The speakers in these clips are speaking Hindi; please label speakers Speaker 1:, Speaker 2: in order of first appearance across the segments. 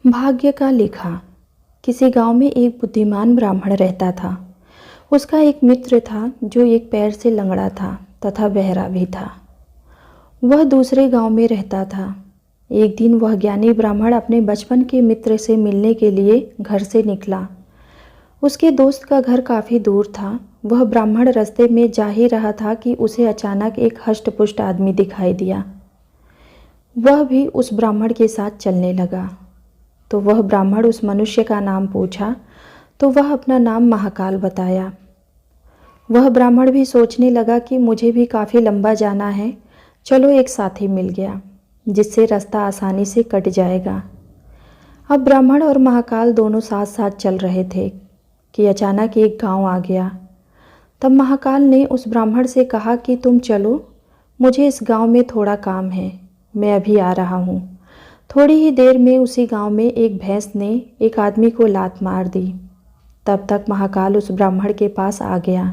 Speaker 1: भाग्य का लेखा। किसी गांव में एक बुद्धिमान ब्राह्मण रहता था। उसका एक मित्र था जो एक पैर से लंगड़ा था तथा बहरा भी था। वह दूसरे गांव में रहता था। एक दिन वह ज्ञानी ब्राह्मण अपने बचपन के मित्र से मिलने के लिए घर से निकला। उसके दोस्त का घर काफ़ी दूर था। वह ब्राह्मण रास्ते में जा ही रहा था कि उसे अचानक एक हष्ट-पुष्ट आदमी दिखाई दिया। वह भी उस ब्राह्मण के साथ चलने लगा। तो वह ब्राह्मण उस मनुष्य का नाम पूछा तो वह अपना नाम महाकाल बताया। वह ब्राह्मण भी सोचने लगा कि मुझे भी काफ़ी लंबा जाना है, चलो एक साथी मिल गया जिससे रास्ता आसानी से कट जाएगा। अब ब्राह्मण और महाकाल दोनों साथ साथ चल रहे थे कि अचानक एक गांव आ गया। तब महाकाल ने उस ब्राह्मण से कहा कि तुम चलो, मुझे इस गांव में थोड़ा काम है, मैं अभी आ रहा हूँ। थोड़ी ही देर में उसी गांव में एक भैंस ने एक आदमी को लात मार दी। तब तक महाकाल उस ब्राह्मण के पास आ गया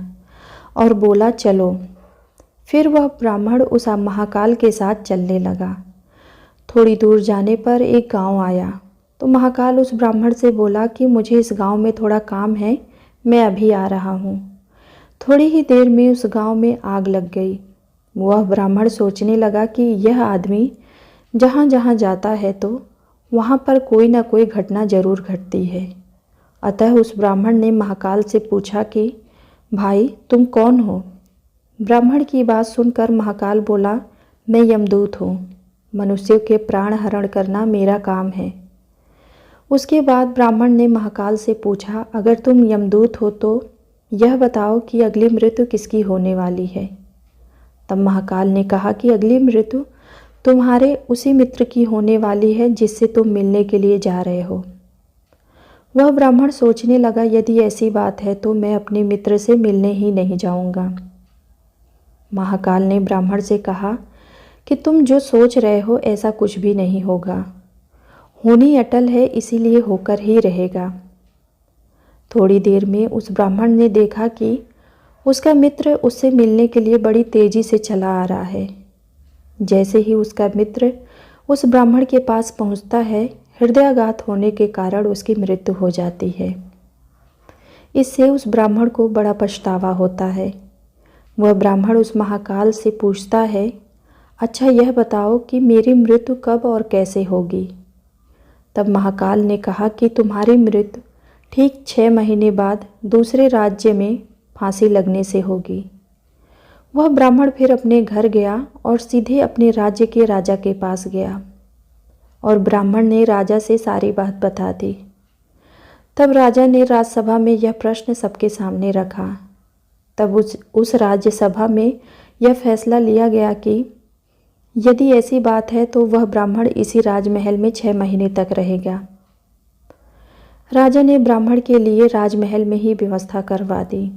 Speaker 1: और बोला चलो। फिर वह ब्राह्मण उस महाकाल के साथ चलने लगा। थोड़ी दूर जाने पर एक गांव आया तो महाकाल उस ब्राह्मण से बोला कि मुझे इस गांव में थोड़ा काम है, मैं अभी आ रहा हूँ। थोड़ी ही देर में उस गांव में आग लग गई। वह ब्राह्मण सोचने लगा कि यह आदमी जहाँ जहाँ जाता है तो वहाँ पर कोई ना कोई घटना जरूर घटती है। अतः उस ब्राह्मण ने महाकाल से पूछा कि भाई तुम कौन हो? ब्राह्मण की बात सुनकर महाकाल बोला, मैं यमदूत हूँ, मनुष्यों के प्राण हरण करना मेरा काम है। उसके बाद ब्राह्मण ने महाकाल से पूछा, अगर तुम यमदूत हो तो यह बताओ कि अगली मृत्यु किसकी होने वाली है? तब महाकाल ने कहा कि अगली मृत्यु तुम्हारे उसी मित्र की होने वाली है जिससे तुम मिलने के लिए जा रहे हो। वह ब्राह्मण सोचने लगा, यदि ऐसी बात है तो मैं अपने मित्र से मिलने ही नहीं जाऊंगा। महाकाल ने ब्राह्मण से कहा कि तुम जो सोच रहे हो ऐसा कुछ भी नहीं होगा, होनी अटल है इसीलिए होकर ही रहेगा। थोड़ी देर में उस ब्राह्मण ने देखा कि उसका मित्र उससे मिलने के लिए बड़ी तेजी से चला आ रहा है। जैसे ही उसका मित्र उस ब्राह्मण के पास पहुंचता है, हृदयाघात होने के कारण उसकी मृत्यु हो जाती है। इससे उस ब्राह्मण को बड़ा पछतावा होता है। वह ब्राह्मण उस महाकाल से पूछता है, अच्छा यह बताओ कि मेरी मृत्यु कब और कैसे होगी? तब महाकाल ने कहा कि तुम्हारी मृत्यु ठीक 6 महीने बाद दूसरे राज्य में फांसी लगने से होगी। वह ब्राह्मण फिर अपने घर गया और सीधे अपने राज्य के राजा के पास गया और ब्राह्मण ने राजा से सारी बात बता दी। तब राजा ने राजसभा में यह प्रश्न सबके सामने रखा। तब उस राज्यसभा में यह फैसला लिया गया कि यदि ऐसी बात है तो वह ब्राह्मण इसी राजमहल में 6 महीने तक रहेगा। राजा ने ब्राह्मण के लिए राजमहल में ही व्यवस्था करवा दी।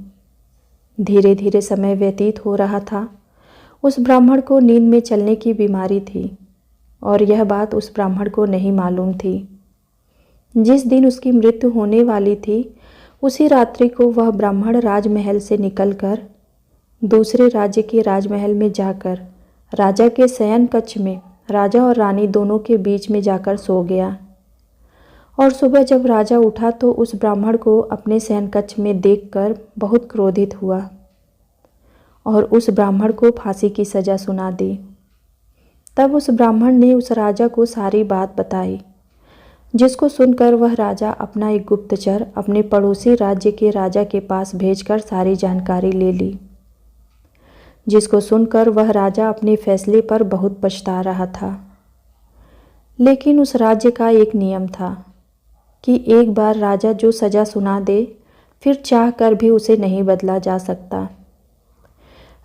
Speaker 1: धीरे धीरे समय व्यतीत हो रहा था। उस ब्राह्मण को नींद में चलने की बीमारी थी और यह बात उस ब्राह्मण को नहीं मालूम थी। जिस दिन उसकी मृत्यु होने वाली थी उसी रात्रि को वह ब्राह्मण राजमहल से निकलकर दूसरे राज्य के राजमहल में जाकर राजा के शयन कक्ष में राजा और रानी दोनों के बीच में जाकर सो गया। और सुबह जब राजा उठा तो उस ब्राह्मण को अपने शयन कक्ष में देखकर बहुत क्रोधित हुआ और उस ब्राह्मण को फांसी की सज़ा सुना दी। तब उस ब्राह्मण ने उस राजा को सारी बात बताई, जिसको सुनकर वह राजा अपना एक गुप्तचर अपने पड़ोसी राज्य के राजा के पास भेजकर सारी जानकारी ले ली। जिसको सुनकर वह राजा अपने फैसले पर बहुत पछता रहा था। लेकिन उस राज्य का एक नियम था कि एक बार राजा जो सज़ा सुना दे फिर चाह कर भी उसे नहीं बदला जा सकता।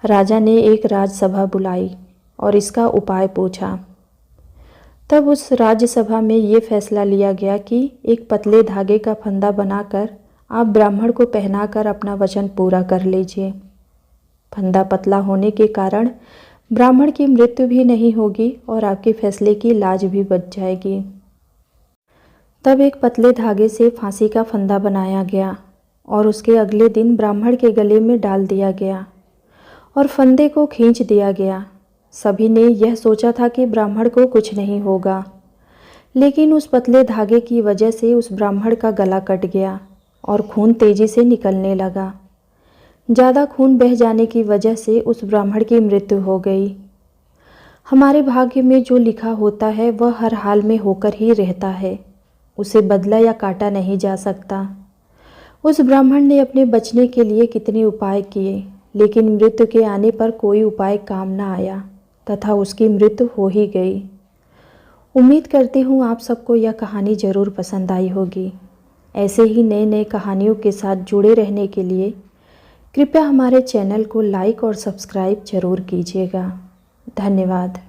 Speaker 1: राजा ने एक राजसभा बुलाई और इसका उपाय पूछा। तब उस राज्यसभा में ये फैसला लिया गया कि एक पतले धागे का फंदा बनाकर आप ब्राह्मण को पहनाकर अपना वचन पूरा कर लीजिए। फंदा पतला होने के कारण ब्राह्मण की मृत्यु भी नहीं होगी और आपके फैसले की लाज भी बच जाएगी। तब एक पतले धागे से फांसी का फंदा बनाया गया और उसके अगले दिन ब्राह्मण के गले में डाल दिया गया और फंदे को खींच दिया गया। सभी ने यह सोचा था कि ब्राह्मण को कुछ नहीं होगा, लेकिन उस पतले धागे की वजह से उस ब्राह्मण का गला कट गया और खून तेजी से निकलने लगा। ज़्यादा खून बह जाने की वजह से उस ब्राह्मण की मृत्यु हो गई। हमारे भाग्य में जो लिखा होता है वह हर हाल में होकर ही रहता है, उसे बदला या काटा नहीं जा सकता। उस ब्राह्मण ने अपने बचने के लिए कितने उपाय किए, लेकिन मृत्यु के आने पर कोई उपाय काम न आया तथा उसकी मृत्यु हो ही गई। उम्मीद करती हूँ आप सबको यह कहानी ज़रूर पसंद आई होगी। ऐसे ही नए नए कहानियों के साथ जुड़े रहने के लिए कृपया हमारे चैनल को लाइक और सब्सक्राइब ज़रूर कीजिएगा। धन्यवाद।